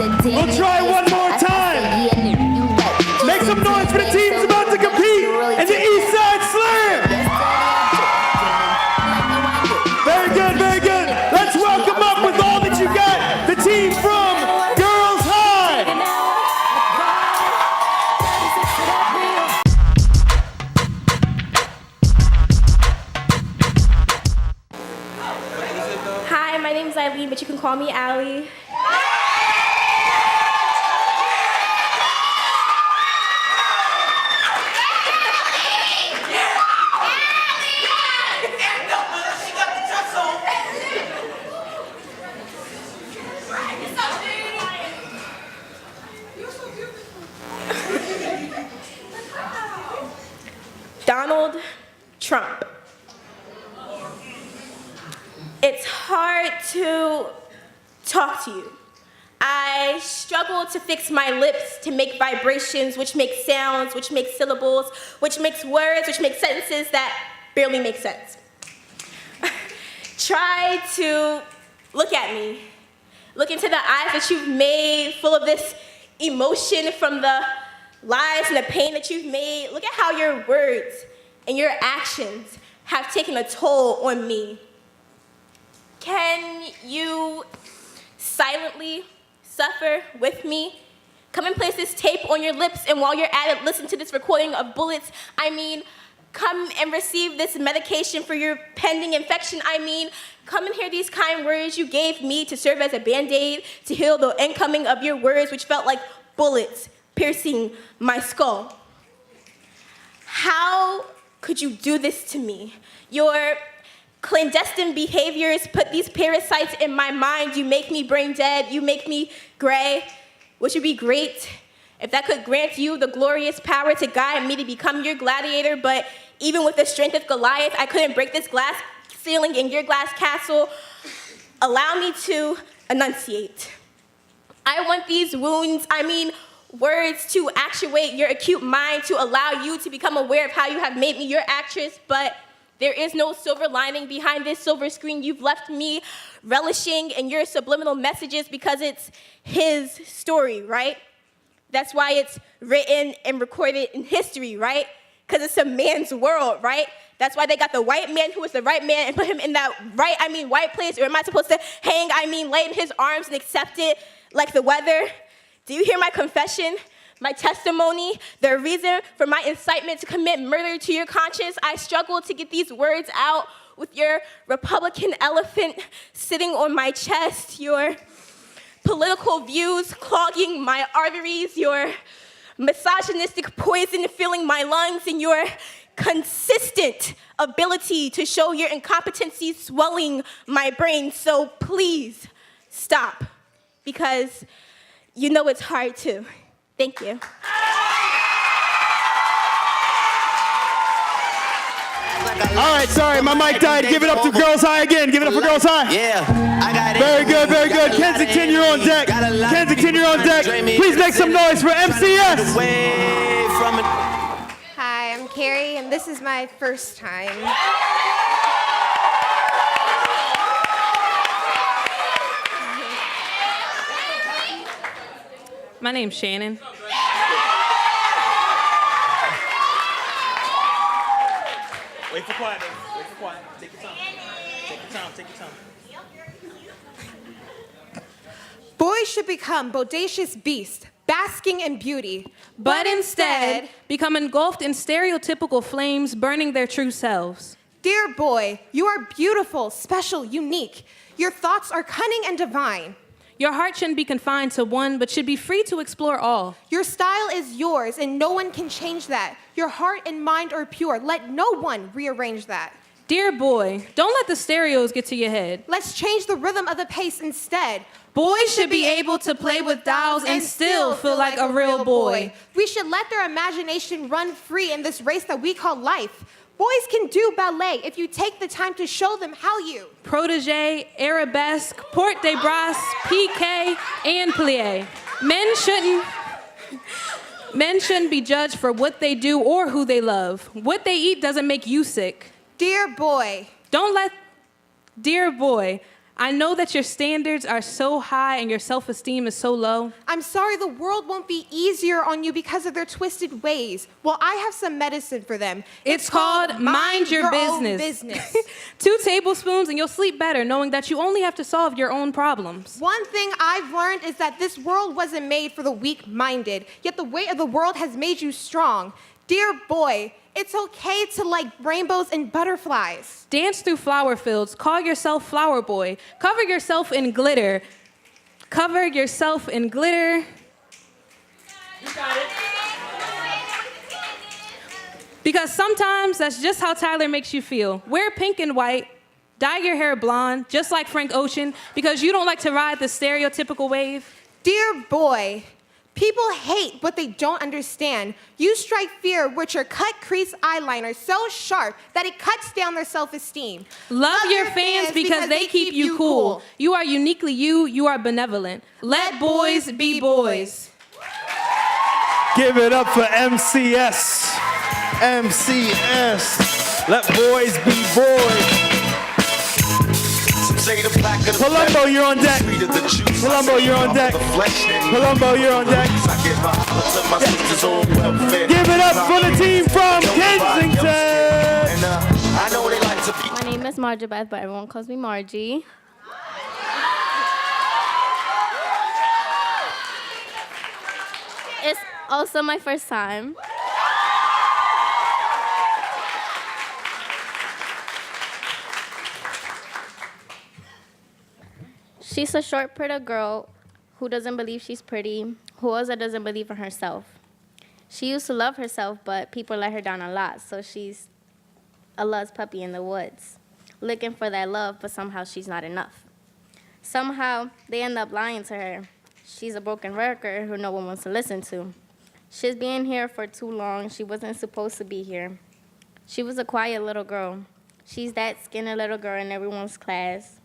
We'll try one more time. Make some noise for the teams about to compete in the East Side Slam. Very good, very good. Let's welcome up with all that you got, the team from Girls High. Hi, my name's Eileen, but you can call me Allie. Donald Trump. It's hard to talk to you. I struggle to fix my lips to make vibrations, which make sounds, which make syllables, which makes words, which make sentences that barely make sense. Try to look at me. Look into the eyes that you've made, full of this emotion from the lies and the pain that you've made. Look at how your words and your actions have taken a toll on me. Can you silently suffer with me? Come and place this tape on your lips, and while you're at it, listen to this recording of bullets. Come and receive this medication for your pending infection. Come and hear these kind words you gave me to serve as a Band-Aid to heal the incoming of your words, which felt like bullets piercing my skull. How could you do this to me? Your clandestine behaviors put these parasites in my mind. You make me brain dead. You make me gray. Which would be great if that could grant you the glorious power to guide me to become your gladiator. But even with the strength of Goliath, I couldn't break this glass ceiling in your glass castle. Allow me to enunciate. I want these wounds, words to actuate your acute mind, to allow you to become aware of how you have made me your actress, but there is no silver lining behind this silver screen. You've left me relishing in your subliminal messages because it's his story, right? That's why it's written and recorded in history, right? Because it's a man's world, right? That's why they got the white man who was the right man and put him in that white place. Or am I supposed to hang, lay in his arms and accept it like the weather? Do you hear my confession? My testimony, the reason for my incitement to commit murder to your conscience? I struggle to get these words out with your Republican elephant sitting on my chest, your political views clogging my arteries, your misogynistic poison filling my lungs, and your consistent ability to show your incompetency swelling my brain. So please stop, because you know it's hard to. Thank you. All right, sorry, my mic died. Give it up to Girls High again. Give it up for Girls High. Yeah, I got it. Very good, very good. Kensington, you're on deck. Kensington, you're on deck. Please make some noise for MCS. Hi, I'm Carrie, and this is my first time. My name's Shannon. Wait for quiet, baby. Wait for quiet. Take your time. Take your time. Take your time. Boys should become bodacious beasts, basking in beauty, But instead, become engulfed in stereotypical flames, burning their true selves. Dear boy, you are beautiful, special, unique. Your thoughts are cunning and divine. Your heart shouldn't be confined to one, but should be free to explore all. Your style is yours, and no one can change that. Your heart and mind are pure. Let no one rearrange that. Dear boy, don't let the stereos get to your head. Let's change the rhythm of the pace instead. Boys should be able to play with dolls and still feel like a real boy. We should let their imagination run free in this race that we call life. Boys can do ballet if you take the time to show them how you. Protégé, arabesque, porte de bras, piqué, and plié. Men shouldn't be judged for what they do or who they love. What they eat doesn't make you sick. Dear boy. Dear boy, I know that your standards are so high and your self-esteem is so low. I'm sorry the world won't be easier on you because of their twisted ways. Well, I have some medicine for them. It's called Mind Your Own Business. 2 tablespoons and you'll sleep better knowing that you only have to solve your own problems. One thing I've learned is that this world wasn't made for the weak-minded, yet the weight of the world has made you strong. Dear boy, it's okay to like rainbows and butterflies. Dance through flower fields. Call yourself Flower Boy. Cover yourself in glitter. Cover yourself in glitter. You got it. Because sometimes that's just how Tyler makes you feel. Wear pink and white. Dye your hair blonde, just like Frank Ocean, because you don't like to ride the stereotypical wave. Dear boy, people hate what they don't understand. You strike fear with your cut crease eyeliner so sharp that it cuts down their self-esteem. Love your fans because they keep you cool. You are uniquely you. You are benevolent. Let boys be boys. Give it up for MCS. MCS. Let boys be boys. Palumbo, you're on deck. Palumbo, you're on deck. Palumbo, you're on deck. Give it up for the team from Kensington. My name is Margie Beth, but everyone calls me Margie. It's also my first time. She's a short, pretty girl who doesn't believe she's pretty, who also doesn't believe in herself. She used to love herself, but people let her down a lot, so she's a lost puppy in the woods, looking for that love, but somehow she's not enough. Somehow, they end up lying to her. She's a broken record who no one wants to listen to. She's been here for too long. She wasn't supposed to be here. She was a quiet little girl. She's that skinny little girl in everyone's class.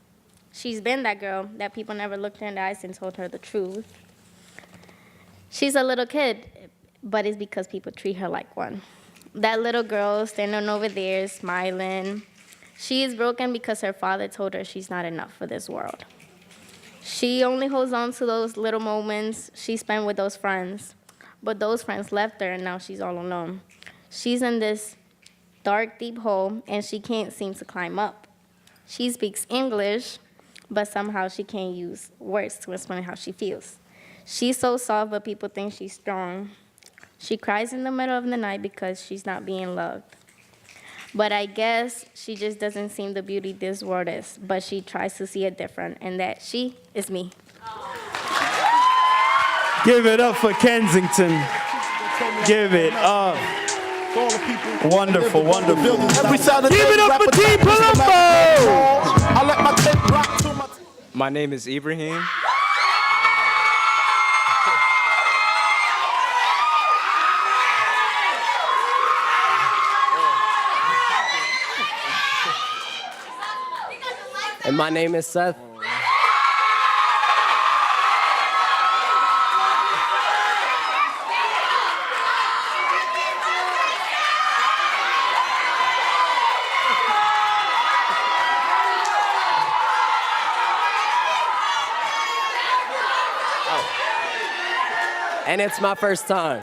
She's been that girl that people never looked her in the eyes and told her the truth. She's a little kid, but it's because people treat her like one. That little girl standing over there smiling. She is broken because her father told her she's not enough for this world. She only holds on to those little moments she spent with those friends, but those friends left her and now she's all alone. She's in this dark, deep hole and she can't seem to climb up. She speaks English, but somehow she can't use words to explain how she feels. She's so soft, but people think she's strong. She cries in the middle of the night because she's not being loved. But I guess she just doesn't see the beauty this world is, but she tries to see it different, and that she is me. Give it up for Kensington. Give it up. Wonderful, wonderful. Give it up for Team Palumbo! My name is Ibrahim. And my name is Seth. And it's my first time.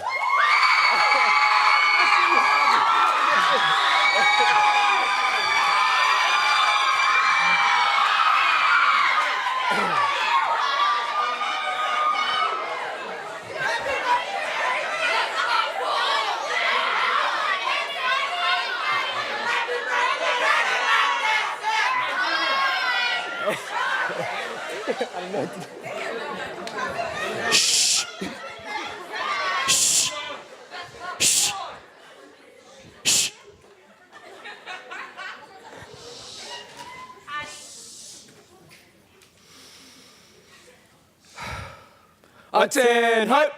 Attend, hype!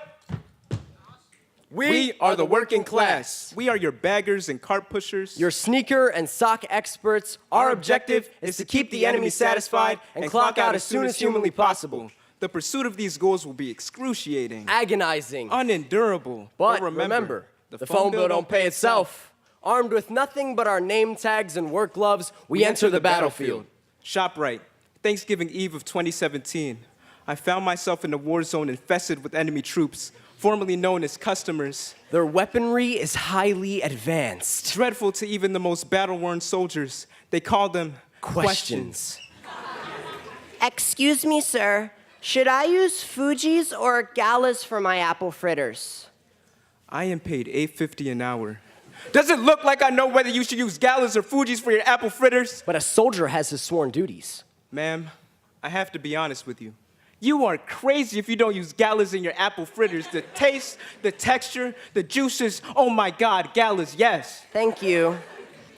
We are the working class. We are your baggers and cart pushers. Your sneaker and sock experts. Our objective is to keep the enemy satisfied and clock out as soon as humanly possible. The pursuit of these goals will be excruciating, Agonizing. unendurable. But remember, the phone bill don't pay itself. Armed with nothing but our name tags and work gloves, we enter the battlefield. Shop right. Thanksgiving Eve of 2017, I found myself in a war zone infested with enemy troops, formerly known as customers. Their weaponry is highly advanced. Dreadful to even the most battle-worn soldiers. They call them Questions. Excuse me, sir. Should I use Fuji's or Gala's for my apple fritters? I am paid $8.50 an hour. Does it look like I know whether you should use Galas or Fuji's for your apple fritters? But a soldier has his sworn duties. Ma'am, I have to be honest with you. You are crazy if you don't use Galas in your apple fritters. The taste, the texture, the juices, oh my God, Galas, yes. Thank you.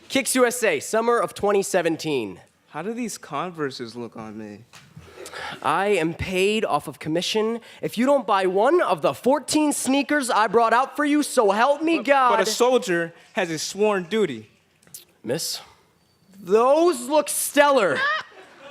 Kicks USA, summer of 2017. How do these Converses look on me? I am paid off of commission if you don't buy one of the 14 sneakers I brought out for you, so help me God. But a soldier has his sworn duty. Miss, those look stellar.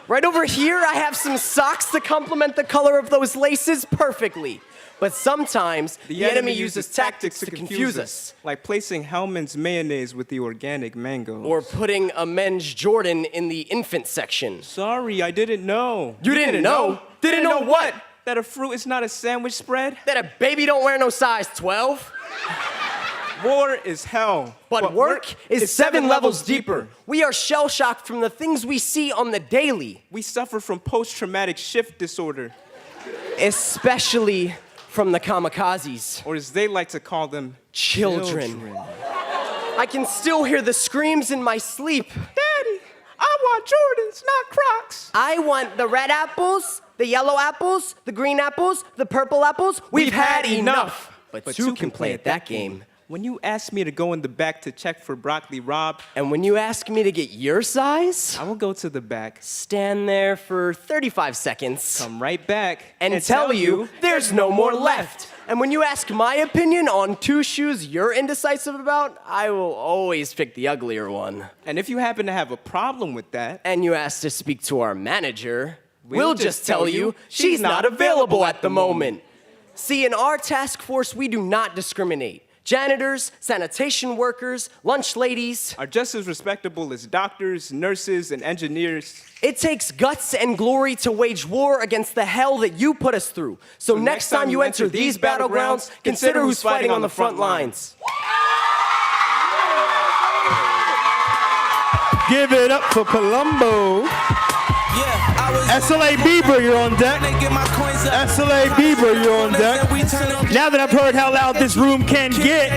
Right over here, I have some socks to complement the color of those laces perfectly. But sometimes the enemy uses tactics to confuse us. Like placing Hellman's mayonnaise with the organic mango. Or putting a men's Jordan in the infant section. Sorry, I didn't know. You didn't know? Didn't know what? That a fruit is not a sandwich spread? That a baby don't wear no size 12? War is hell. But work is 7 levels deeper. We are shell-shocked from the things we see on the daily. We suffer from post-traumatic shift disorder. Especially from the kamikazes. Or as they like to call them, Children. I can still hear the screams in my sleep. Daddy, I want Jordans, not Crocs. I want the red apples, the yellow apples, the green apples, the purple apples. We've had enough. But two can play at that game. When you ask me to go in the back to check for broccoli Rob, And when you ask me to get your size, I will go to the back, stand there for 35 seconds. come right back, And tell you there's no more left. And when you ask my opinion on 2 shoes you're indecisive about, I will always pick the uglier one. And if you happen to have a problem with that, And you ask to speak to our manager, we'll just tell you she's not available at the moment. See, in our task force, we do not discriminate. Janitors, sanitation workers, lunch ladies. are just as respectable as doctors, nurses, and engineers. It takes guts and glory to wage war against the hell that you put us through. So next time you enter these battlegrounds, consider who's fighting on the front lines. Give it up for Colombo. SLA Bieber, you're on deck. SLA Bieber, you're on deck. Now that I've heard how loud this room can get,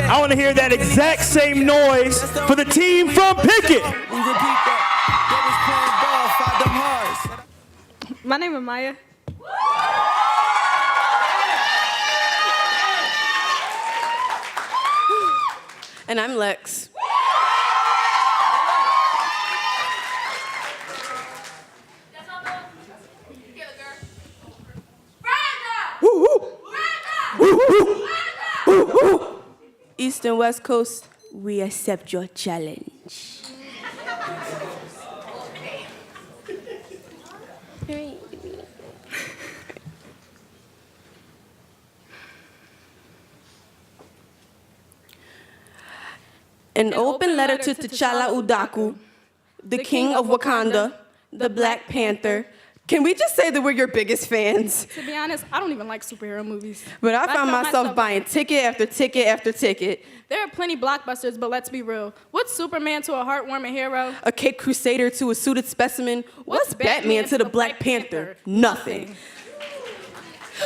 I want to hear that exact same noise for the team from Pickett. My name is Maya. And I'm Lex. East and West Coast, we accept your challenge. An open letter to T'Challa Udaku, the king of Wakanda, the Black Panther. Can we just say that we're your biggest fans? To be honest, I don't even like superhero movies. But I found myself buying ticket after ticket after ticket. There are plenty blockbusters, but let's be real. What's Superman to a heartwarming hero? A Cape Crusader to a suited specimen. What's Batman to the Black Panther? Nothing.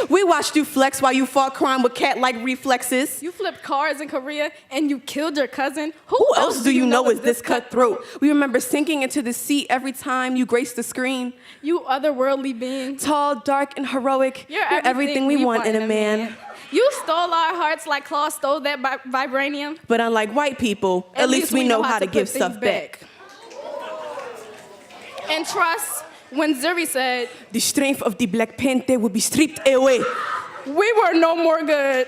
We watched you flex while you fought crime with cat-like reflexes. You flipped cars in Korea and you killed your cousin. Who else do you know is this cutthroat? We remember sinking into the sea every time you graced the screen. You otherworldly being. Tall, dark, and heroic. You're everything we want in a man. You stole our hearts like Claw stole that vibranium. But unlike white people, at least we know how to give stuff back. And trust, when Zuri said, the strength of the Black Panther will be stripped away. We were no more good.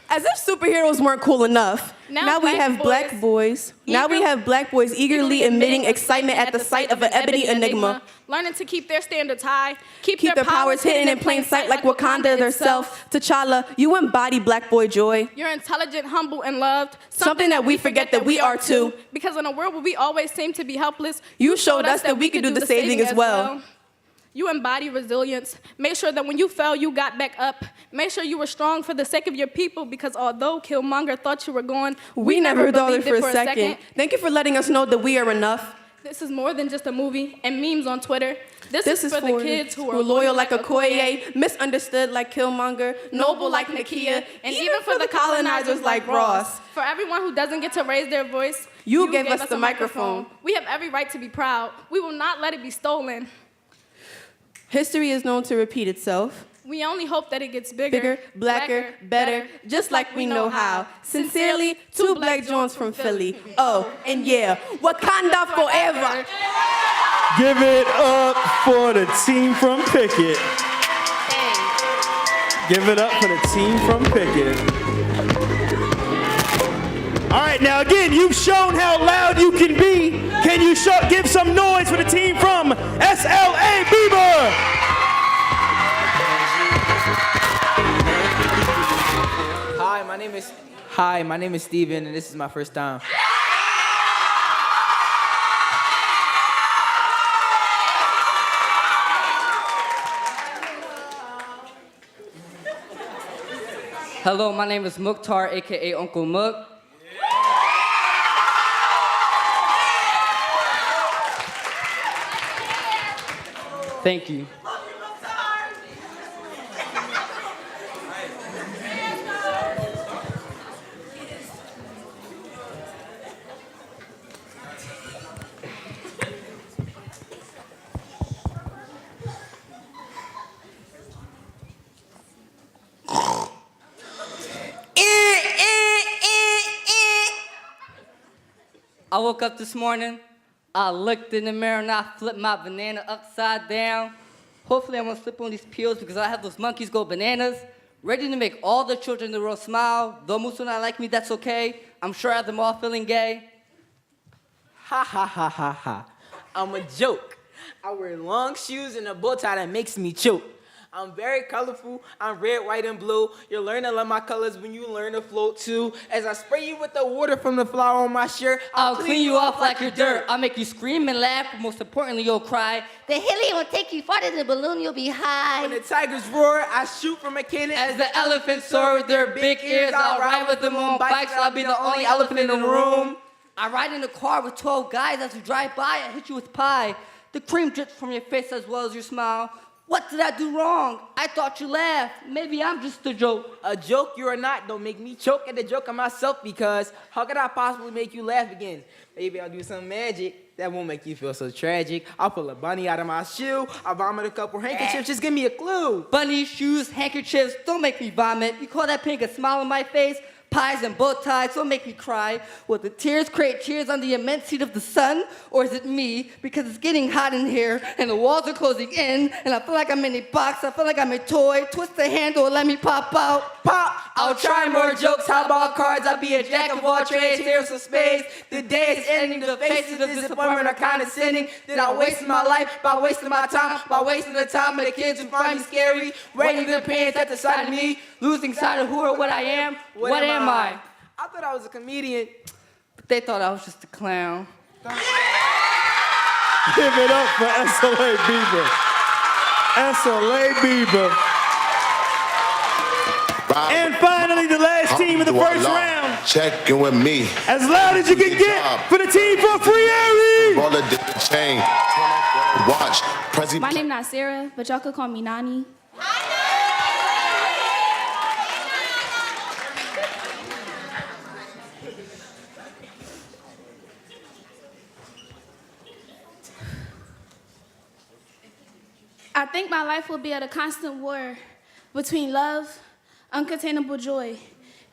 As if superheroes weren't cool enough. Now we have black boys. Now we have black boys eagerly emitting excitement at the sight of an ebony enigma. Learning to keep their standards high. Keep their powers hidden in plain sight like Wakanda theirself. T'Challa, you embody black boy joy. You're intelligent, humble, and loved. Something that we forget that we are too. Because in a world where we always seem to be helpless, you showed us that we could do the saving as well. You embody resilience. Make sure that when you fell, you got back up. Make sure you were strong for the sake of your people, because although Killmonger thought you were gone, we never thought it believed for a second. Thank you for letting us know that we are enough. This is more than just a movie and memes on Twitter. This is for the kids who are loyal like Okoye, misunderstood like Killmonger, noble like Nakia, and even for the colonizers like Ross. For everyone who doesn't get to raise their voice, you gave us the microphone. We have every right to be proud. We will not let it be stolen. History is known to repeat itself. We only hope that it gets bigger, blacker, better, just like we know how. Sincerely, two Black Jones from Philly. Oh, and yeah, Wakanda forever. Give it up for the team from Pickett. Give it up for the team from Pickett. All right, now again, you've shown how loud you can be. Can you give some noise for the team from SLA Bieber? Hi, my name is Steven, and this is my first time. Hello, my name is Mukhtar, aka Uncle Muk. Thank you. I woke up this morning, I looked in the mirror and I flipped my banana upside down. Hopefully I won't slip on these peels because I have those monkeys go bananas, ready to make all the children in the world smile. Though most will not like me, that's okay. I'm sure I have them all feeling gay. Ha ha ha ha ha. I'm a joke. I wear long shoes and a bow tie that makes me choke. I'm very colorful. I'm red, white, and blue. You'll learn to love my colors when you learn to float too. As I spray you with the water from the flower on my shirt, I'll clean you off like your dirt. I'll make you scream and laugh, but most importantly, you'll cry. The helium will take you farther than the balloon, you'll be high. When the tigers roar, I shoot from a cannon. As the elephants soar with their big ears, I'll ride with them on bikes. I'll be the only elephant in the room. I ride in a car with 12 guys. As you drive by, I hit you with pie. The cream drips from your face as well as your smile. What did I do wrong? I thought you laughed. Maybe I'm just a joke. A joke you are not. Don't make me choke at the joke of myself, because how could I possibly make you laugh again? Maybe I'll do some magic that won't make you feel so tragic. I'll pull a bunny out of my shoe. I'll vomit a couple handkerchiefs. Just give me a clue. Bunnies, shoes, handkerchiefs, don't make me vomit. You call that pink a smile on my face? Pies and bow ties, don't make me cry. Will the tears create cheers on the immense heat of the sun? Or is it me? Because it's getting hot in here, and the walls are closing in, and I feel like I'm in a box, I feel like I'm a toy. Twist the handle and let me pop out. Pop! I'll try more jokes. How about cards? I'll be a jack of all trades. Here's some spades. The day is ending. The faces of disappointment are condescending. Did I waste my life by wasting my time? By wasting the time of the kids who find me scary? Waiting their pants at the side of me? Losing sight of who or what I am? What am I? I thought I was a comedian. But they thought I was just a clown. Give it up for SLA Bieber. SLA Bieber. And finally, the last team of the first round. Checking with me. As loud as you can get for the team from Frieri. Roll a chain. Watch. My name not Sarah, but y'all could call me Nani. I think my life will be at a constant war between love, uncontainable joy,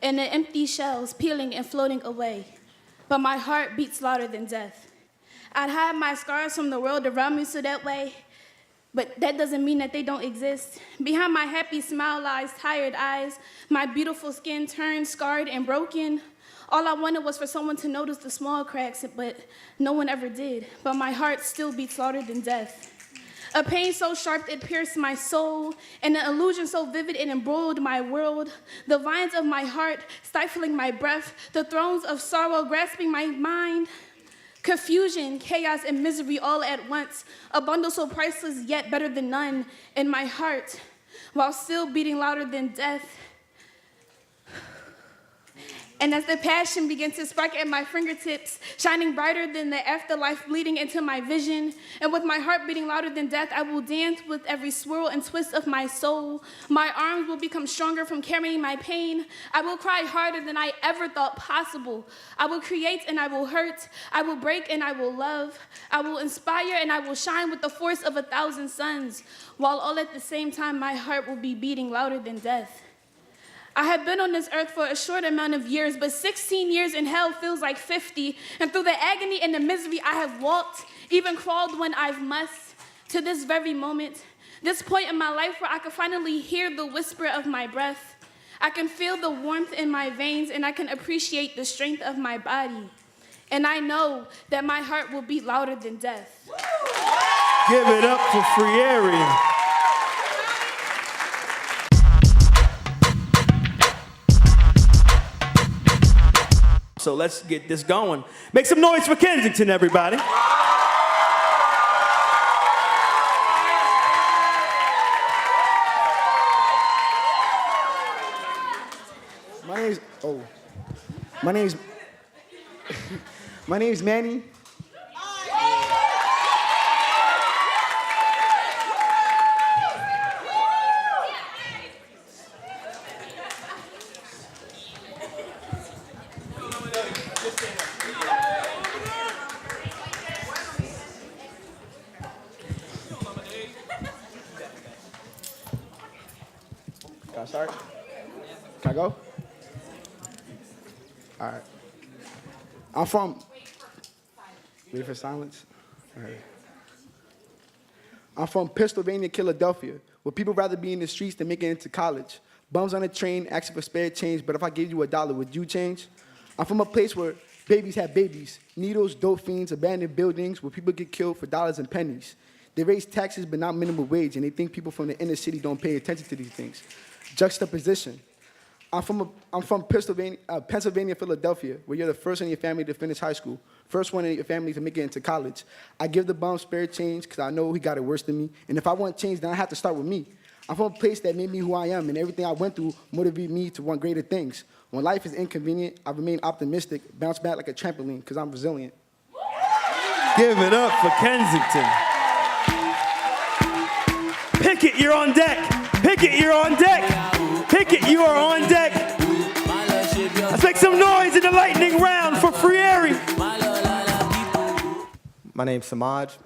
and the empty shells peeling and floating away. But my heart beats louder than death. I'd hide my scars from the world around me so that way, but that doesn't mean that they don't exist. Behind my happy smile lies tired eyes, my beautiful skin turned scarred and broken. All I wanted was for someone to notice the small cracks, but no one ever did. But my heart still beats louder than death. A pain so sharp it pierced my soul, and an illusion so vivid it embroiled my world. The vines of my heart stifling my breath, the thrones of sorrow grasping my mind. Confusion, chaos, and misery all at once. A bundle so priceless yet better than none in my heart, while still beating louder than death. And as the passion begins to spark at my fingertips, shining brighter than the afterlife bleeding into my vision, and with my heart beating louder than death, I will dance with every swirl and twist of my soul. My arms will become stronger from carrying my pain. I will cry harder than I ever thought possible. I will create and I will hurt. I will break and I will love. I will inspire and I will shine with the force of 1,000 suns, while all at the same time my heart will be beating louder than death. I have been on this earth for a short amount of years, but 16 years in hell feels like 50. And through the agony and the misery I have walked, even crawled when I must, to this very moment, this point in my life where I can finally hear the whisper of my breath. I can feel the warmth in my veins, and I can appreciate the strength of my body. And I know that my heart will beat louder than death. Give it up for Frieri. So let's get this going. Make some noise for Kensington, everybody. My name's Manny. Can I start? Can I go? All right. I'm from... Wait for silence? All right. I'm from Pennsylvania, Philadelphia, where people rather be in the streets than make it into college. Bums on a train asking for spare change, but if I gave you $1, would you change? I'm from a place where babies have babies, needles, dope fiends, abandoned buildings where people get killed for dollars and pennies. They raise taxes but not minimum wage, and they think people from the inner city don't pay attention to these things. Juxtaposition. I'm from Pennsylvania, Philadelphia, where you're the first in your family to finish high school, first one in your family to make it into college. I give the bum spare change because I know he got it worse than me, and if I want change, then I have to start with me. I'm from a place that made me who I am, and everything I went through motivated me to want greater things. When life is inconvenient, I remain optimistic, bounce back like a trampoline because I'm resilient. Give it up for Kensington. Pickett, you're on deck. Pickett, you're on deck. Pickett, you are on deck. Let's make some noise in the lightning round for Frieri. My name's Samaj.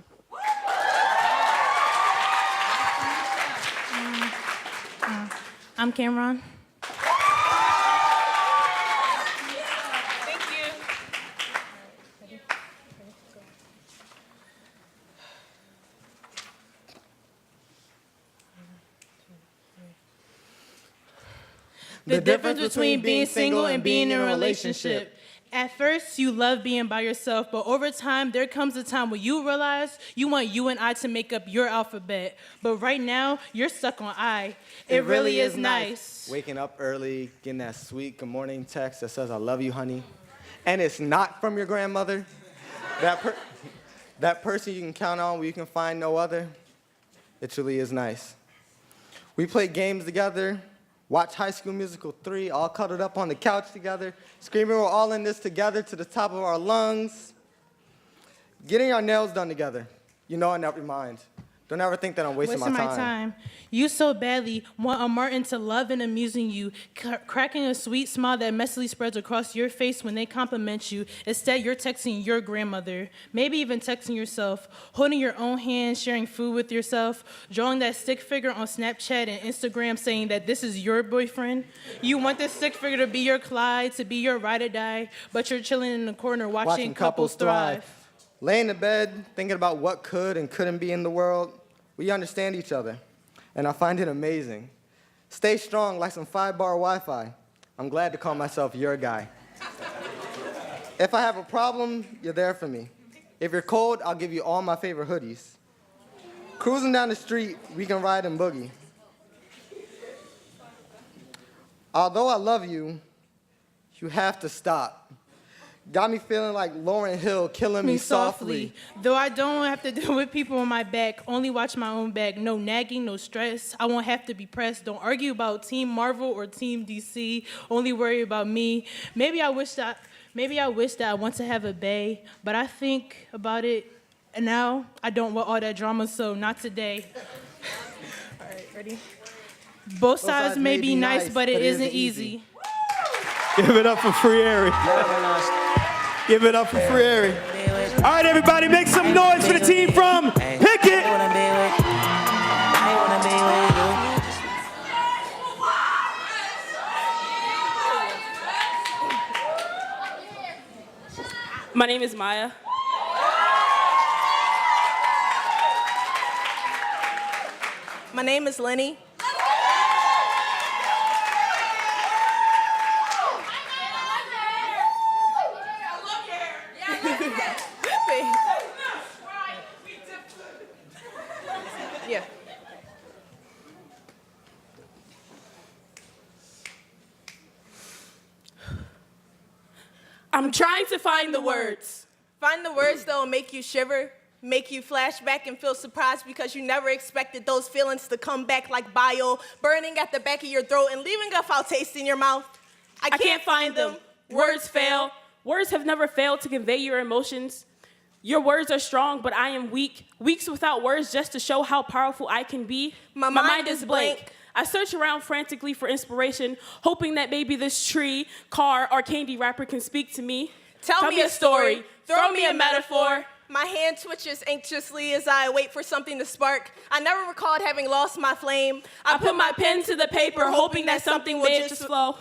I'm Cameron. The difference between being single and being in a relationship. At first, you love being by yourself, but over time, there comes a time where you realize you want you and I to make up your alphabet. But right now, you're stuck on I. It really is nice. Waking up early, getting that sweet good morning text that says, I love you, honey. And it's not from your grandmother. That person you can count on where you can find no other. It truly is nice. We play games together. Watch High School Musical 3, all cuddled up on the couch together, screaming we're all in this together to the top of our lungs. Getting our nails done together. You know I never mind. Don't ever think that I'm wasting my time. You so badly want a Martin to love and amusing you, cracking a sweet smile that messily spreads across your face when they compliment you. Instead, you're texting your grandmother, maybe even texting yourself, holding your own hand, sharing food with yourself, drawing that stick figure on Snapchat and Instagram saying that this is your boyfriend. You want this stick figure to be your Clyde, to be your ride or die, but you're chilling in the corner watching couples thrive. Laying in bed, thinking about what could and couldn't be in the world, we understand each other, and I find it amazing. Stay strong like some 5-bar Wi-Fi. I'm glad to call myself your guy. If I have a problem, you're there for me. If you're cold, I'll give you all my favorite hoodies. Cruising down the street, we can ride and boogie. Although I love you, you have to stop. Got me feeling like Lauryn Hill killing me softly. Though I don't have to deal with people on my back, only watch my own back. No nagging, no stress. I won't have to be pressed. Don't argue about Team Marvel or Team DC. Only worry about me. Maybe I wish that I want to have a bae, but I think about it, and now I don't want all that drama, so not today. All right, ready? Both sides may be nice, but it isn't easy. Give it up for Free Airy. Give it up for Free Airy. All right, everybody, make some noise for the team from Pickett. My name is Maya. My name is Lenny. Yeah. I'm trying to find the words. Find the words that will make you shiver, make you flash back and feel surprised because you never expected those feelings to come back like bile, burning at the back of your throat and leaving a foul taste in your mouth. I can't find them. Words fail. Words have never failed to convey your emotions. Your words are strong, but I am weak. Weeks without words just to show how powerful I can be. My mind is blank. I search around frantically for inspiration, hoping that maybe this tree, car, or candy wrapper can speak to me. Tell me a story. Throw me a metaphor. My hand twitches anxiously as I wait for something to spark. I never recalled having lost my flame. I put my pen to the paper, hoping that something will just flow.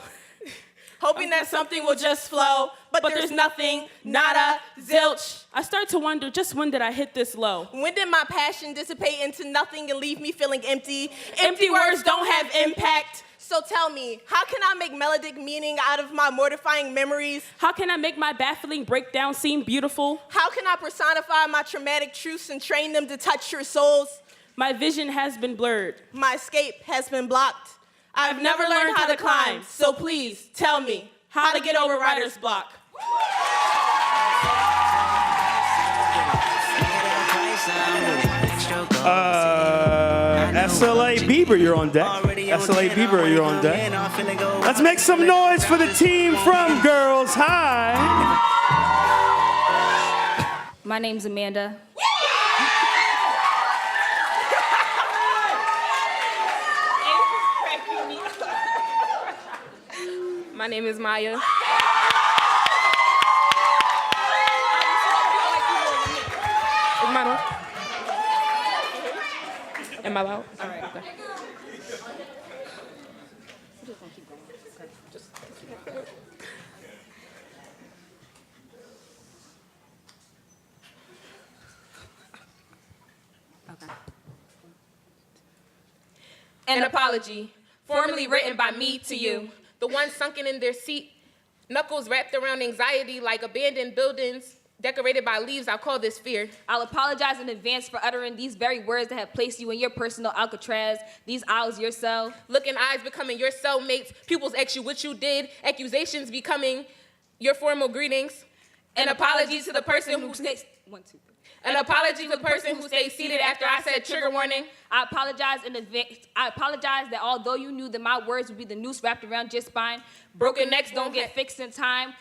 Hoping that something will just flow, but there's nothing, nada, zilch. I start to wonder, just when did I hit this low? When did my passion dissipate into nothing and leave me feeling empty? Empty words don't have impact. So tell me, how can I make melodic meaning out of my mortifying memories? How can I make my baffling breakdown seem beautiful? How can I personify my traumatic truths and train them to touch your souls? My vision has been blurred. My escape has been blocked. I've never learned how to climb, so please tell me how to get over writer's block. SLA Bieber, you're on deck. SLA Bieber, you're on deck. Let's make some noise for the team from Girls High. My name's Amanda. My name is Maya. Is mine on? Am I loud? All right, okay. An apology, formally written by me to you. The ones sunken in their seat, knuckles wrapped around anxiety like abandoned buildings decorated by leaves. I'll call this fear. I'll apologize in advance for uttering these very words that have placed you in your personal Alcatraz, these aisles your cell. Looking eyes becoming your cellmates, pupils ask you what you did, accusations becoming your formal greetings. An apology to the person who stays. An apology to the person who stayed seated after I said trigger warning. I apologize in advance. I apologize that although you knew that my words would be the noose wrapped around your spine, broken necks don't get fixed in time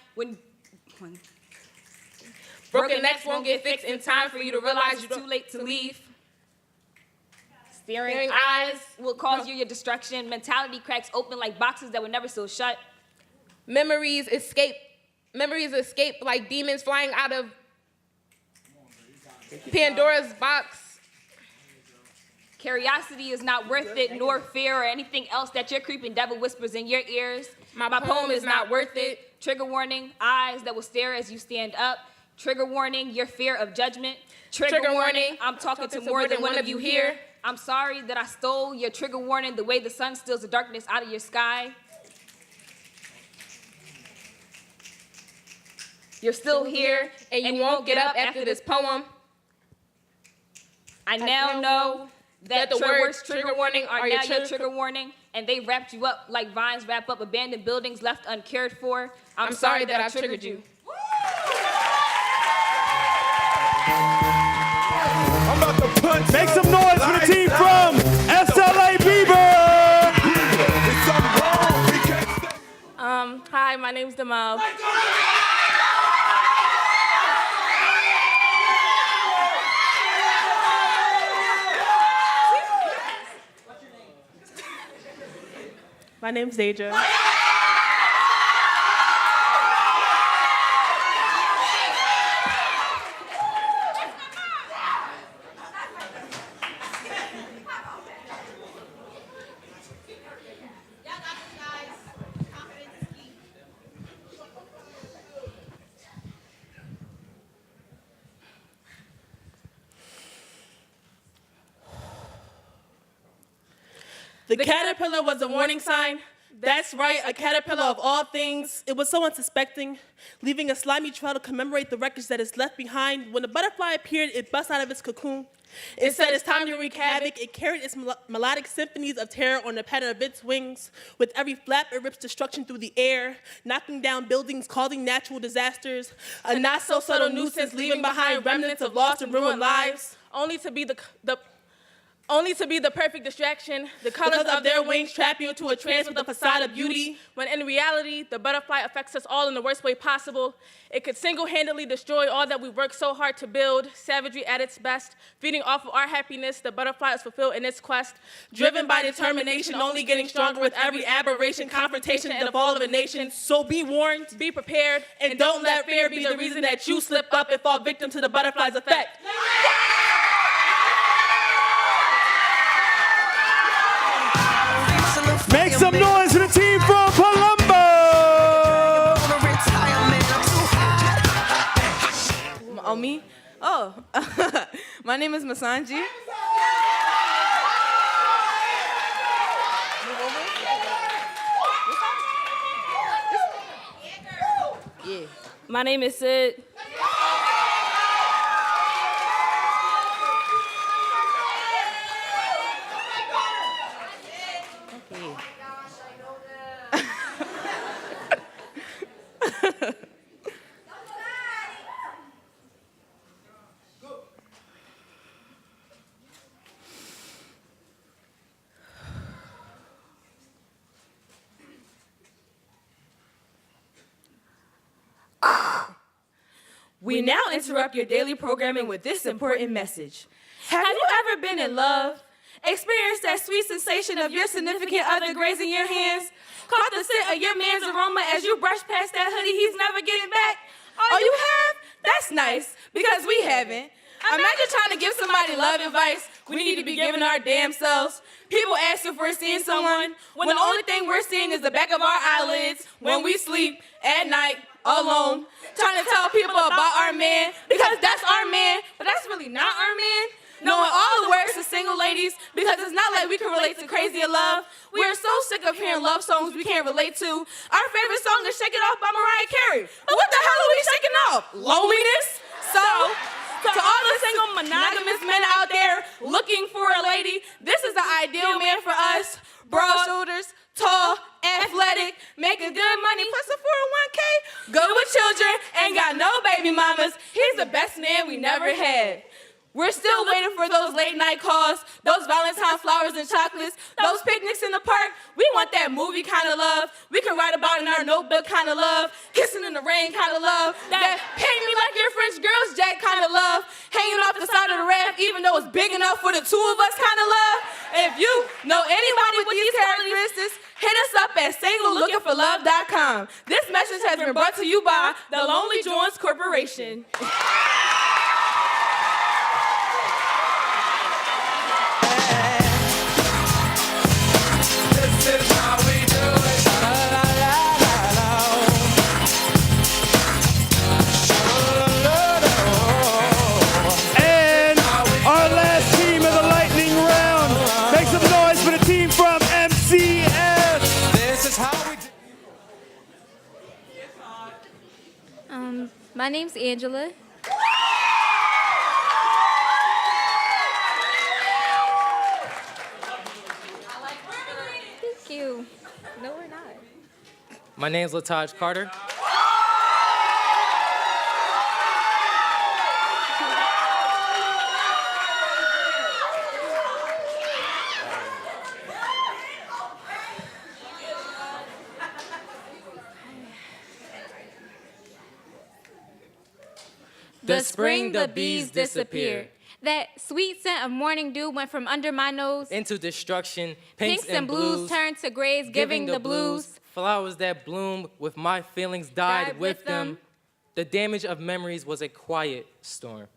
Broken necks won't get fixed in time for you to realize you're too late to leave. Staring eyes will cause you your destruction. Mentality cracks open like boxes that were never sealed shut. Memories escape like demons flying out of Pandora's box. Curiosity is not worth it, nor fear or anything else that your creeping devil whispers in your ears. My poem is not worth it. Trigger warning, eyes that will stare as you stand up. Trigger warning, your fear of judgment. Trigger warning, I'm talking to more than one of you here. I'm sorry that I stole your trigger warning the way the sun steals the darkness out of your sky. You're still here, and you won't get up after this poem. I now know that the words trigger warning are now your trigger warning, and they wrapped you up like vines wrap up abandoned buildings left uncared for. I'm sorry that I triggered you. I'm about to punch. Make some noise for the team from SLA Bieber. Hi, my name's Demal. My name's Deja. The caterpillar was a warning sign. That's right, a caterpillar of all things. It was so unsuspecting, leaving a slimy trail to commemorate the wreckage that is left behind. When the butterfly appeared, it burst out of its cocoon. It said it's time to wreak havoc. It carried its melodic symphonies of terror on the pattern of its wings. With every flap, it rips destruction through the air, knocking down buildings, causing natural disasters. A not-so-subtle nuisance, leaving behind remnants of lost and ruined lives. Only to be the perfect distraction. The colors of their wings trap you into a trance with a facade of beauty, when in reality, the butterfly affects us all in the worst way possible. It could single-handedly destroy all that we worked so hard to build, savagery at its best. Feeding off of our happiness, the butterfly is fulfilled in its quest. Driven by determination, only getting stronger with every aberration, confrontation, and the fall of a nation. So be warned, be prepared, and don't let fear be the reason that you slip up and fall victim to the butterfly's effect. Make some noise for the team from Colombo. Oh, me? Oh, my name is Masanji. Yeah. My name is Sid. We now interrupt your daily programming with this important message. Have you ever been in love? Experienced that sweet sensation of your significant other grazing your hands? Caught the scent of your man's aroma as you brush past that hoodie he's never getting back? Oh, you have? That's nice, because we haven't. Imagine trying to give somebody love advice. We need to be giving our damn selves. People ask if we're seeing someone, when the only thing we're seeing is the back of our eyelids when we sleep at night alone. Trying to tell people about our man, because that's our man, but that's really not our man. Knowing all the words to single ladies, because it's not like we can relate to Crazy in Love. We are so sick of hearing love songs we can't relate to. Our favorite song is Shake It Off by Mariah Carey. But what the hell are we shaking off? Loneliness? So, to all the single monogamous men out there looking for a lady, this is the ideal man for us. Broad shoulders, tall, athletic, making good money, plus a 401k, good with children, ain't got no baby mamas. He's the best man we never had. We're still waiting for those late night calls, those Valentine flowers and chocolates, those picnics in the park. We want that movie kind of love. We can write about in our notebook kind of love, kissing in the rain kind of love, that paint me like your French girls jack kind of love, hanging off the side of the raft even though it's big enough for the two of us kind of love. If you know anybody with these characteristics, hit us up at singlelookinforlove.com. This message has been brought to you by the Lonely Jones Corporation. And our last team of the lightning round. Make some noise for the team from MCS. This is how we do. My name's Angela. Thank you. No, we're not. My name's Lataj Carter. The spring, the bees disappeared. That sweet scent of morning dew went from under my nose. Into destruction, Pinks and blues turned to grays, giving the blues. Flowers that bloom with my feelings died with them. The damage of memories was a quiet storm.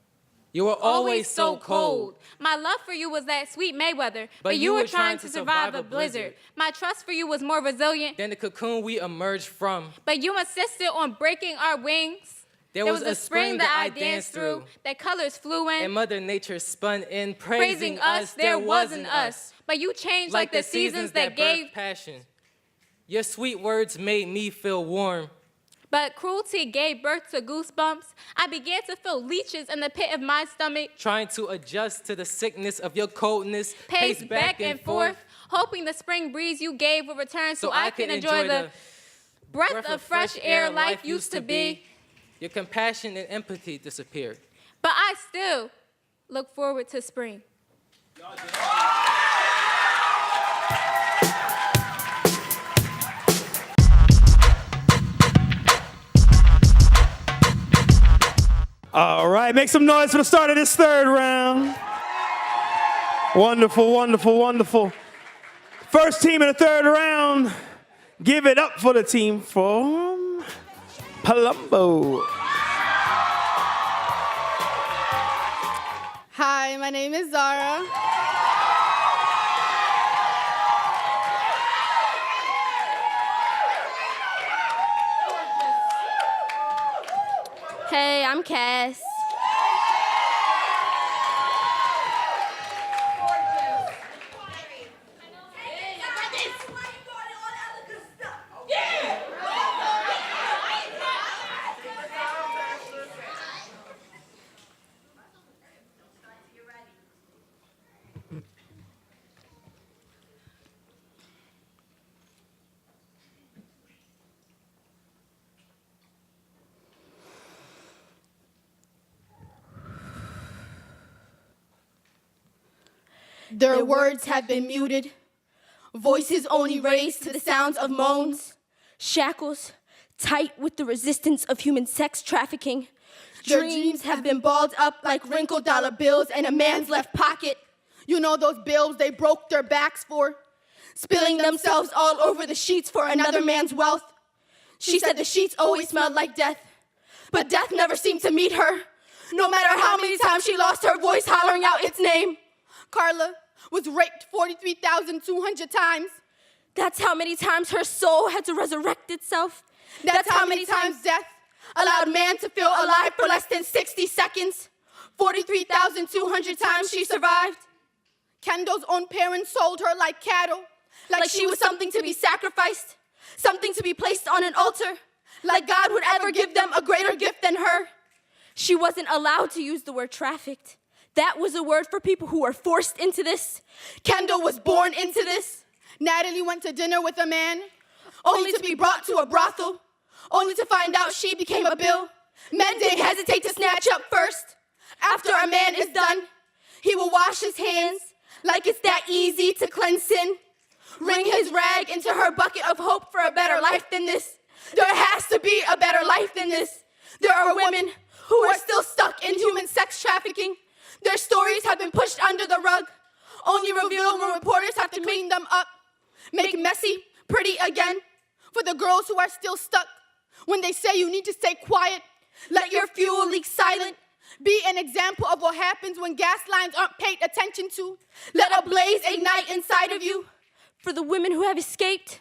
You were always so cold. My love for you was that sweet Mayweather, but you were trying to survive a blizzard. My trust for you was more resilient than the cocoon we emerged from. But you insisted on breaking our wings. There was a spring that I danced through, that colors flew in, and Mother Nature spun in, praising us. There wasn't us, but you changed like the seasons that gave passion. Your sweet words made me feel warm. But cruelty gave birth to goosebumps. I began to feel leeches in the pit of my stomach. Trying to adjust to the sickness of your coldness, pace back and forth, hoping the spring breeze you gave would return so I can enjoy the breath of fresh air life used to be. Your compassion and empathy disappeared. But I still look forward to spring. All right, make some noise for the start of this third round. Wonderful, wonderful, wonderful. First team in the third round, give it up for the team from Palumbo. Hi, my name is Zara. Hey, I'm Cass. Their words have been muted, voices only raised to the sounds of moans. Shackles, tight with the resistance of human sex trafficking. Their dreams have been balled up like wrinkled dollar bills in a man's left pocket. You know those bills they broke their backs for, spilling themselves all over the sheets for another man's wealth. She said the sheets always smelled like death, but death never seemed to meet her, no matter how many times she lost her voice hollering out its name. Carla was raped 43,200 times. That's how many times her soul had to resurrect itself. That's how many times death allowed man to feel alive for less than 60 seconds. 43,200 times she survived. Kendall's own parents sold her like cattle, like she was something to be sacrificed, something to be placed on an altar, like God would ever give them a greater gift than her. She wasn't allowed to use the word trafficked. That was a word for people who were forced into this. Kendall was born into this. Natalie went to dinner with a man, only to be brought to a brothel, only to find out she became a bill. Men didn't hesitate to snatch up first. After a man is done, he will wash his hands like it's that easy to cleanse sin. Wring his rag into her bucket of hope for a better life than this. There has to be a better life than this. There are women who are still stuck in human sex trafficking. Their stories have been pushed under the rug, only revealed when reporters have to clean them up. Make messy pretty again for the girls who are still stuck. When they say you need to stay quiet, let your fuel leak silent. Be an example of what happens when gas lines aren't paid attention to. Let a blaze ignite inside of you. For the women who have escaped,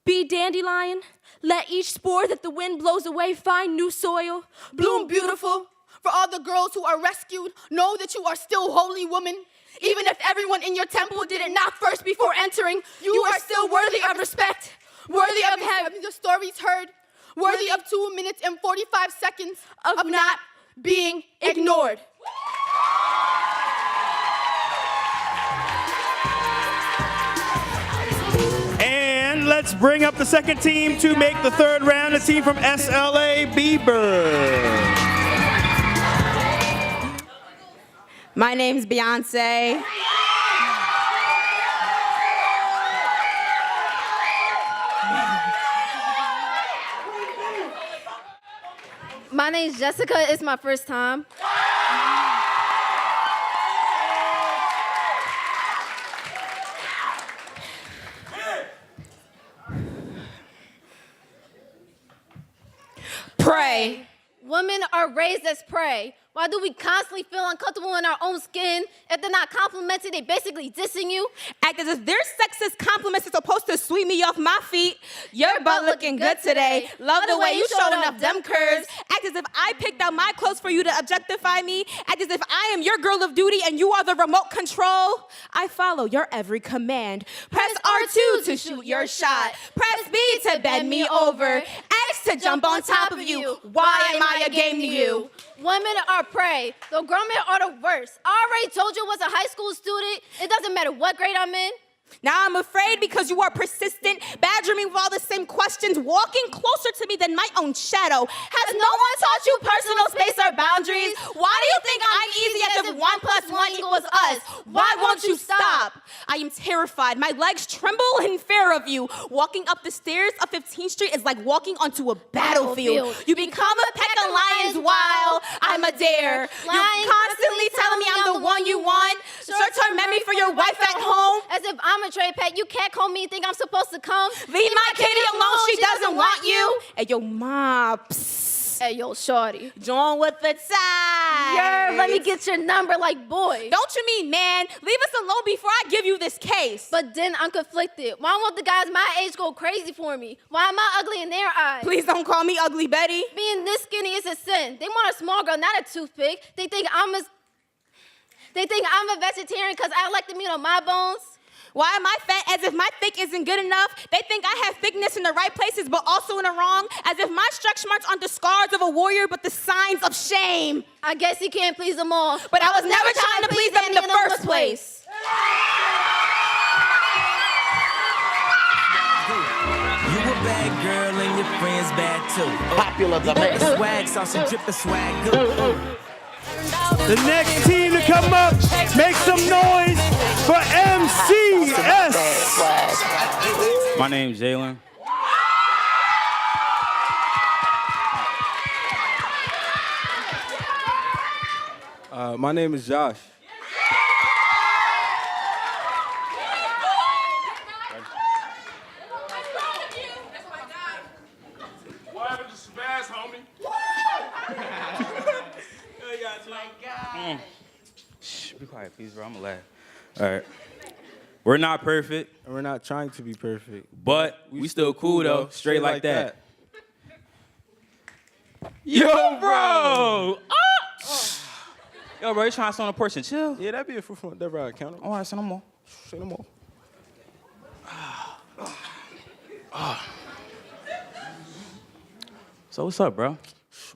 be dandelion. Let each spore that the wind blows away find new soil. Bloom beautiful. For all the girls who are rescued, know that you are still holy woman. Even if everyone in your temple didn't knock first before entering, you are still worthy of respect, worthy of having the stories heard, worthy of 2 minutes and 45 seconds of not being ignored. And let's bring up the second team to make the third round, the team from SLA Bieber. My name's Beyonce. My name's Jessica. It's my first time. Pray. Women are raised as prey. Why do we constantly feel uncomfortable in our own skin? If they're not complimenting, they basically dissing you. Act as if their sexist compliments are supposed to sweep me off my feet. Your butt looking good today. Love the way you showing off them curves. Act as if I picked out my clothes for you to objectify me. Act as if I am your girl of duty and you are the remote control. I follow your every command. Press R2 to shoot your shot. Press B to bend me over. X to jump on top of you. Why am I a game to you? Women are prey. The grown men are the worst. I already told you I was a high school student. It doesn't matter what grade I'm in. Now I'm afraid because you are persistent, badgering me with all the same questions, walking closer to me than my own shadow. Has no one taught you personal space or boundaries? Why do you think I'm easy as if 1 + 1 equals us? Why won't you stop? I am terrified. My legs tremble in fear of you. Walking up the stairs of 15th Street is like walking onto a battlefield. You become a pack of lions while I'm a dare. You're constantly telling me I'm the one you want. Short-term memory for your wife at home. As if I'm a trade pet. You can't call me and think I'm supposed to come. Leave my kitty alone. She doesn't want you. Hey, yo, ma. Psst. Hey, yo, shorty. Join with the tide. Yeah, let me get your number like boys. Don't you mean, man? Leave us alone before I give you this case. But then I'm conflicted. Why won't the guys my age go crazy for me? Why am I ugly in their eyes? Please don't call me ugly, Betty. Being this skinny is a sin. They want a small girl, not a toothpick. They think I'm a vegetarian because I like the meat on my bones. Why am I fat as if my thick isn't good enough? They think I have thickness in the right places but also in the wrong, as if my stretch marks aren't the scars of a warrior but the signs of shame. I guess you can't please them all. But I was never trying to please them in the first place. You a bad girl and your friends bad too. Popular the best. Swag sauce and drip the swag good. The next team to come up, make some noise for MCS. My name's Jalen. My name is Josh. What happened to Spaz, homie? Shh, be quiet, please, bro. I'm gonna laugh. All right. We're not perfect. And we're not trying to be perfect. But we still cool, though. Straight like that. Yo, bro! Yo, bro, you trying to sit on a porch and chill? Yeah, that'd be a fruit from that right counter. All right, send them more. Send them more. So what's up, bro?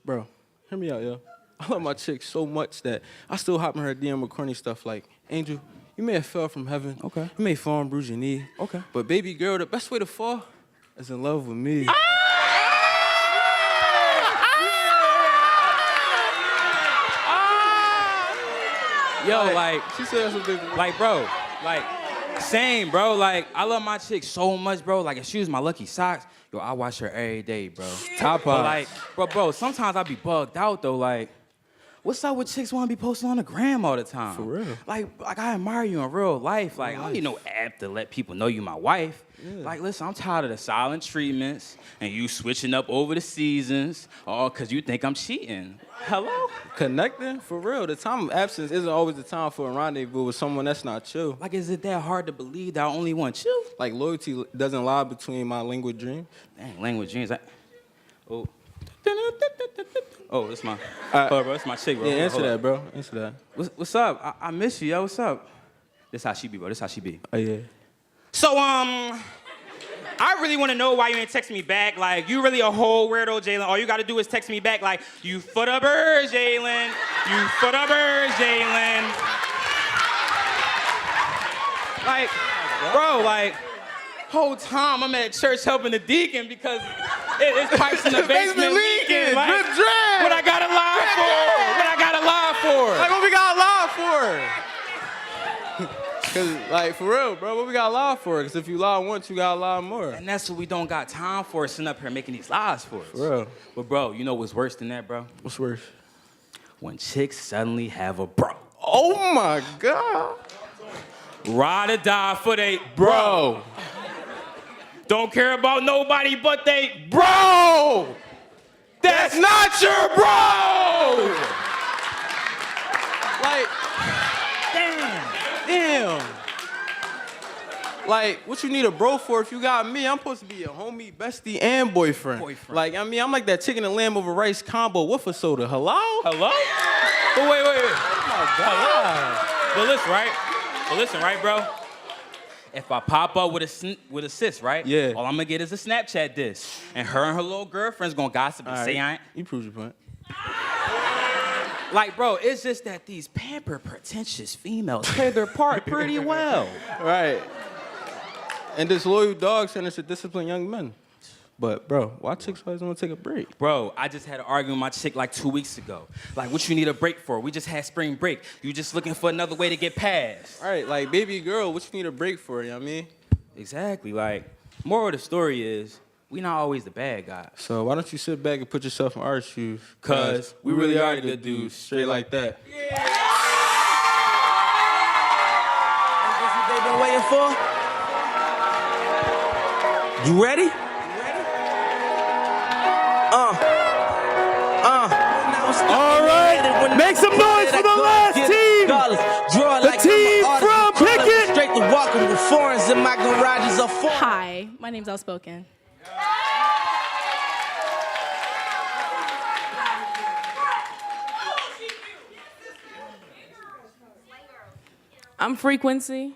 Bro, hear me out, yo. I love my chick so much that I still hop in her DM with corny stuff like, Angel, you may have fell from heaven. Okay. You may fall and bruise your knee. Okay. But baby girl, the best way to fall is in love with me. Yo, like, she said something. Like, bro, like, same, bro. Like, I love my chick so much, bro. Like, if she was my lucky socks, yo, I watch her every day, bro. Top But odds. like, bro, sometimes I be bugged out though. Like, what's up with chicks want to be posting on the gram all the time? For real. Like I admire you in real life. Like, I don't need no app to let people know you my wife. Yeah. Like, listen, I'm tired of the silent treatments and you switching up over the seasons, all because you think I'm cheating. Hello? Connecting? For real. The time of absence isn't always the time for a rendezvous with someone that's not chill. Like, is it that hard to believe that I only want you? Like, loyalty doesn't lie between my languid dreams. Dang, language dreams. Oh. Oh, it's my, bro, it's my chick, bro. Yeah, answer Hold that, up. bro. Answer that. What's up? I miss you, yo. What's up? This how she be, bro. This how she be. Oh, yeah. So, I really want to know why you ain't texting me back. Like, you really a whole weirdo, Jalen. All you got to do is text me back like, you for the birds, Jalen. You for the birds, Jalen. Like, bro, like, whole time I'm at church helping the deacon because it's pipes in the basement leaking. Like, Good dread. what I got to lie for? What I got to lie for? Like, what we got to lie for? Cause like for real, bro, what we gotta lie for? Cause if you lie once, you gotta lie more. And that's what we don't got time for, sitting up here making these lies for us. For real. But bro, you know what's worse than that, bro? What's worse? When chicks suddenly have a bro. Oh my God. Ride or die for they bro. Don't care about nobody but they bro. That's not your bro. Like, damn. Like, what you need a bro for if you got me? I'm supposed to be your homie, bestie, and boyfriend. Like, I mean, I'm like that chicken and lamb over rice combo with a soda. Hello? Hello? But wait. Oh my God. But listen, right, bro? If I pop up with a sis, right? Yeah. All I'm gonna get is a Snapchat diss. And her little girlfriend's gonna gossip and say I ain't. You proved your point. Like, bro, it's just that these pampered, pretentious females play their part pretty well. Right. And this loyal dog sent us to discipline young men. But, bro, why chicks always want to take a break? Bro, I just had an argument with my chick like 2 weeks ago. Like, what you need a break for? We just had spring break. You just looking for another way to get past. All right, like, baby girl, what you need a break for, you know what I mean? Exactly. Like, moral of the story is, we not always the bad guys. So why don't you sit back and put yourself in our shoes? Cause we really are the good dudes, straight like that. This is what they've been waiting for? You ready? All right, make some noise for the last team. The team from Pickett. Straight to walking with foreigns in my garages are foreign. Hi, my name's Outspoken. I'm Frequency.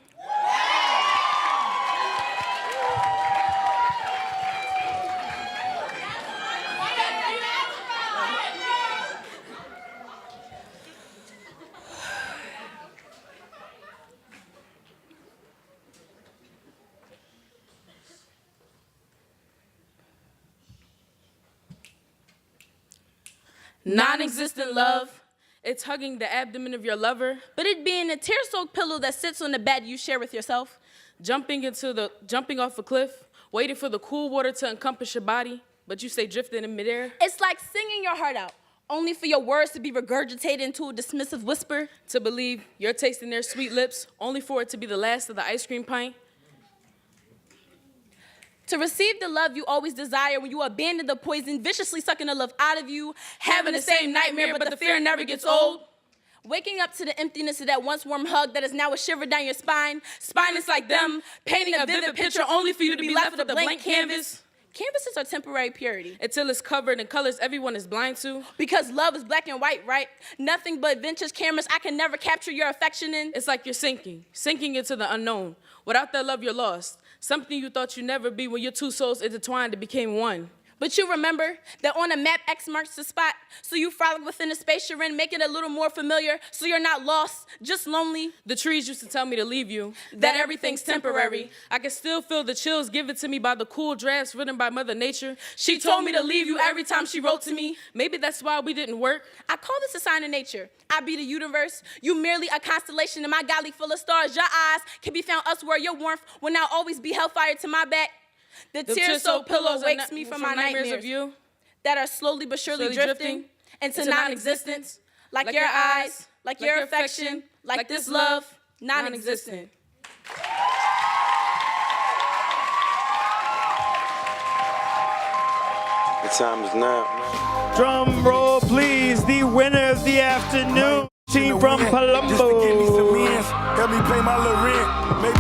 Non-existent love, it's hugging the abdomen of your lover, but it being a tear-soaked pillow that sits on the bed you share with yourself, jumping off a cliff, waiting for the cool water to encompass your body, but you stay drifting in midair. It's like singing your heart out, only for your words to be regurgitated into a dismissive whisper. To believe you're tasting their sweet lips, only for it to be the last of the ice cream pint. To receive the love you always desire when you abandon the poison, viciously sucking the love out of you, having the same nightmare, but the fear never gets old. Waking up to the emptiness of that once warm hug that is now a shiver down your spine. Spineless like them, painting a vivid picture only for you to be left with a blank canvas. Canvases are temporary purity. Until it's covered in colors everyone is blind to. Because love is black and white, right? Nothing but vintage cameras I can never capture your affection in. It's like you're sinking into the unknown. Without that love, you're lost. Something you thought you'd never be when your two souls intertwined and became one. But you remember that on a map, X marks the spot. So you frolic within the space you're in, make it a little more familiar so you're not lost, just lonely. The trees used to tell me to leave you, that everything's temporary. I can still feel the chills given to me by the cool drafts written by Mother Nature. She told me to leave you every time she wrote to me. Maybe that's why we didn't work. I call this a sign of nature. I be the universe. You merely a constellation in my galaxy full of stars. Your eyes can be found elsewhere. Your warmth will now always be hellfire to my back. The tear-soaked pillow wakes me from my nightmares of you that are slowly but surely drifting into non-existence. Like your eyes, like your affection, like this love, non-existent. The time is now. Drum roll, please. The winner of the afternoon, team from Palumbo. Help me pay my little rent. Maybe